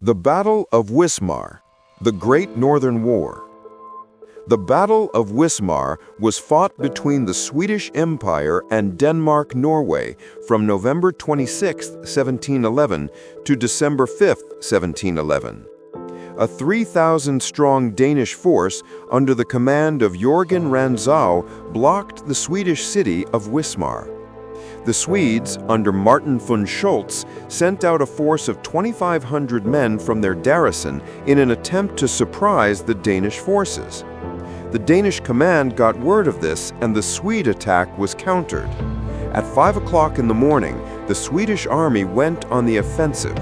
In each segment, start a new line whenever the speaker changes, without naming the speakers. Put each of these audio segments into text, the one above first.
The Battle of Wismar, the Great Northern War. The Battle of Wismar was fought between the Swedish Empire and Denmark-Norway from November 26, 1711 to December 5, 1711. A 3,000-strong Danish force under the command of Jörgen Rantzau blocked the Swedish city of Wismar. The Swedes, under Martin von Schultz, sent out a force of 2,500 men from their garrison in an attempt to surprise the Danish forces. The Danish command got word of this, and the Swede attack was countered. At 5 o'clock in the morning, the Swedish army went on the offensive.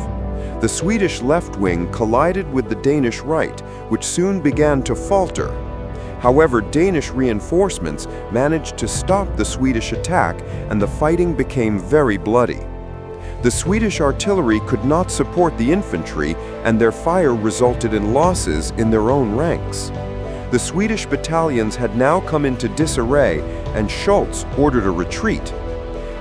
The Swedish left wing collided with the Danish right, which soon began to falter. However, Danish reinforcements managed to stop the Swedish attack, and the fighting became very bloody. The Swedish artillery could not support the infantry, and their fire resulted in losses in their own ranks. The Swedish battalions had now come into disarray, and Schultz ordered a retreat.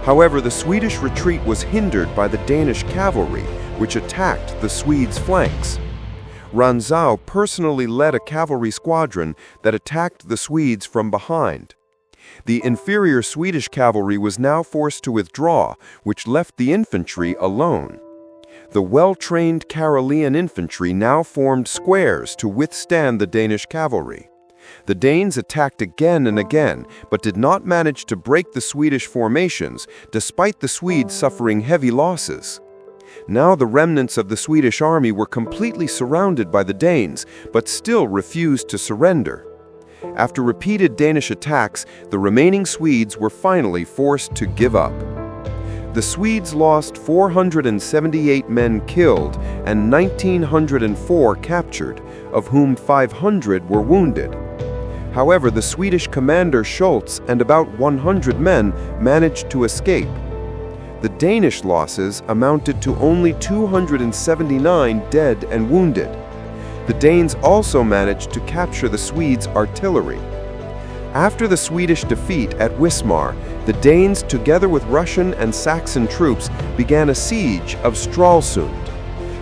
However, the Swedish retreat was hindered by the Danish cavalry, which attacked the Swedes' flanks. Rantzau personally led a cavalry squadron that attacked the Swedes from behind. The inferior Swedish cavalry was now forced to withdraw, which left the infantry alone. The well-trained Karelian infantry now formed squares to withstand the Danish cavalry. The Danes attacked again and again, but did not manage to break the Swedish formations, despite the Swedes suffering heavy losses. Now the remnants of the Swedish army were completely surrounded by the Danes, but still refused to surrender. After repeated Danish attacks, the remaining Swedes were finally forced to give up. The Swedes lost 478 men killed and 1,904 captured, of whom 500 were wounded. However, the Swedish commander Schultz and about 100 men managed to escape. The Danish losses amounted to only 279 dead and wounded. The Danes also managed to capture the Swedes' artillery. After the Swedish defeat at Wismar, the Danes, together with Russian and Saxon troops, began a siege of Stralsund.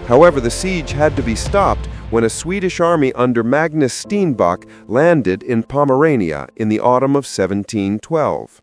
However, the siege had to be stopped when a Swedish army under Magnus Stenbock landed in Pomerania in the autumn of 1712.